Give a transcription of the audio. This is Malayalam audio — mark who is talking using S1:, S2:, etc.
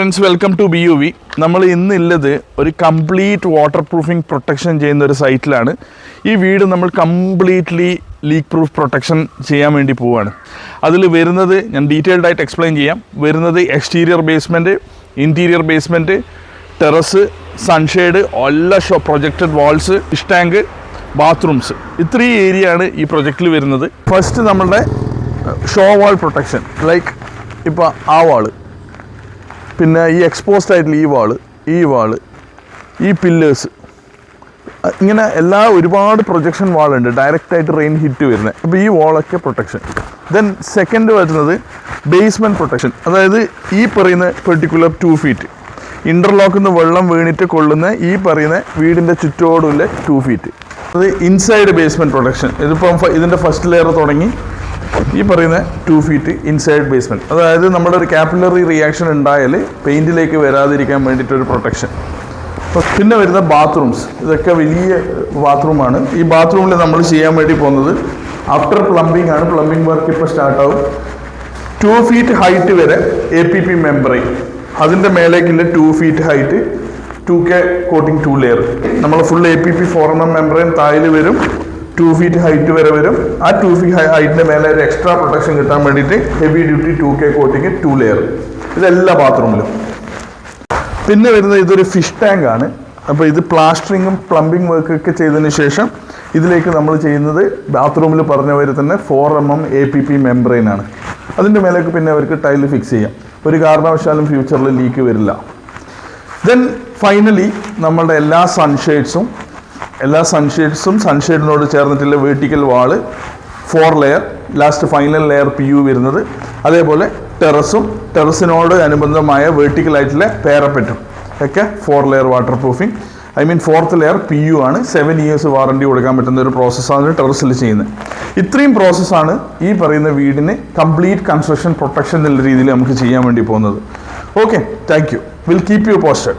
S1: Friends, welcome to BUV. നമ്മൾ ഇന്നുള്ളത് ഒരു കംപ്ലീറ്റ് വാട്ടർ പ്രൂഫിംഗ് പ്രൊട്ടക്ഷൻ ചെയ്യുന്ന ഒരു സൈറ്റിലാണ്. ഈ വീട് നമ്മൾ കംപ്ലീറ്റ്ലി ലീക്ക് പ്രൂഫ് പ്രൊട്ടക്ഷൻ ചെയ്യാൻ വേണ്ടി പോവുകയാണ്. അതിൽ വരുന്നത് ഞാൻ ഡീറ്റെയിൽഡ് ആയിട്ട് എക്സ്പ്ലെയിൻ ചെയ്യാം. വരുന്നത് exterior basement, interior basement, terrace, sunshade, എല്ലാ projected walls, fish tank, bathrooms, ഇത്രയും ഏരിയ ആണ് ഈ പ്രൊജക്റ്റിൽ വരുന്നത്. ഫസ്റ്റ് നമ്മളുടെ ഷോ വാൾ പ്രൊട്ടക്ഷൻ, ലൈക്ക് ഇപ്പോൾ ആ വാള്, പിന്നെ ഈ എക്സ്പോസ്ഡ് ആയിട്ടുള്ള ഈ വാള്, ഈ പില്ലേഴ്സ്, ഇങ്ങനെ ഒരുപാട് പ്രൊജക്ഷൻ വാളുണ്ട്, ഡയറക്റ്റായിട്ട് റെയിൻ ഹിറ്റ് വരുന്നത്. അപ്പോൾ ഈ വാളൊക്കെ പ്രൊട്ടക്ഷൻ. ദെൻ സെക്കൻഡ് വരുന്നത് ബേസ്മെൻറ്റ് പ്രൊട്ടക്ഷൻ. അതായത് ഈ പറയുന്ന പെർട്ടിക്കുലർ 2 feet ഇൻ്റർലോക്കിൽ നിന്ന് വെള്ളം വീണിട്ട് കൊള്ളുന്ന ഈ പറയുന്ന വീടിൻ്റെ ചുറ്റോടുള്ള 2 feet. അത് ഇൻസൈഡ് ബേസ്മെൻറ്റ് പ്രൊട്ടക്ഷൻ. ഇതിപ്പം ഇതിൻ്റെ ഫസ്റ്റ് ലെയർ തുടങ്ങി ഈ പറയുന്ന 2 feet ഇൻസൈഡ് ബേസ്മെൻറ്റ്. അതായത് നമ്മുടെ ഒരു കാപ്പിലറി റിയാക്ഷൻ ഉണ്ടായാൽ പെയിൻറ്റിലേക്ക് വരാതിരിക്കാൻ വേണ്ടിയിട്ടൊരു പ്രൊട്ടക്ഷൻ. പിന്നെ വരുന്ന ബാത്റൂംസ്, ഇതൊക്കെ വലിയ ബാത്റൂമാണ്. ഈ ബാത്റൂമിൽ നമ്മൾ ചെയ്യാൻ വേണ്ടി പോകുന്നത് ആഫ്റ്റർ പ്ലംബിംഗ് ആണ്. പ്ലംബിംഗ് വർക്ക് ഇപ്പോൾ സ്റ്റാർട്ടാവും. 2 feet ഹൈറ്റ് വരെ APP മെമ്പറൈൻ, അതിൻ്റെ മേലേക്കുള്ള 2 feet height 2K coating 2 layer. നമ്മൾ ഫുൾ APP 4mm മെമ്പറൈൻ തായിൽ വരും, 2 feet ഹൈറ്റ് വരെ വരും. ആ 2 feet ഹൈറ്റിൻ്റെ മേലെ ഒരു എക്സ്ട്രാ പ്രൊട്ടക്ഷൻ കിട്ടാൻ വേണ്ടിയിട്ട് heavy duty 2K coating 2 layer. ഇതെല്ലാ ബാത്റൂമിലും. പിന്നെ വരുന്നത് ഇതൊരു ഫിഷ് ടാങ്ക് ആണ്. അപ്പോൾ ഇത് പ്ലാസ്റ്ററിങ്ങും പ്ലംബിംഗ് വർക്കൊക്കെ ചെയ്തതിന് ശേഷം ഇതിലേക്ക് നമ്മൾ ചെയ്യുന്നത് ബാത്റൂമിൽ പറഞ്ഞ പോലെ തന്നെ 4mm APP മെമ്പറൈൻ ആണ്. അതിൻ്റെ മേലേക്ക് പിന്നെ അവർക്ക് ടൈല് ഫിക്സ് ചെയ്യാം. ഒരു കാരണവശാലും ഫ്യൂച്ചറിൽ ലീക്ക് വരില്ല. ദെൻ ഫൈനലി നമ്മളുടെ എല്ലാ സൺഷെയ്ഡ്സും സൺഷെയ്ഡിനോട് ചേർന്നിട്ടുള്ള വേർട്ടിക്കൽ വാള് 4 layer, last final layer PU വരുന്നത്. അതേപോലെ ടെറസിനോട് അനുബന്ധമായ വേർട്ടിക്കൽ ആയിട്ടുള്ള പാരപ്പറ്റും ഒക്കെ 4 layer water proofing. Fourth layer PU ആണ്. 7 years വാറണ്ടി കൊടുക്കാൻ പറ്റുന്ന ഒരു പ്രോസസ്സാണ് ടെറസിൽ ചെയ്യുന്നത്. ഇത്രയും പ്രോസസ്സാണ് ഈ പറയുന്ന വീടിന് കംപ്ലീറ്റ് കൺസ്ട്രക്ഷൻ പ്രൊട്ടക്ഷൻ എന്നുള്ള രീതിയിൽ നമുക്ക് ചെയ്യാൻ വേണ്ടി പോകുന്നത്. Okay, thank you. Will keep you posted.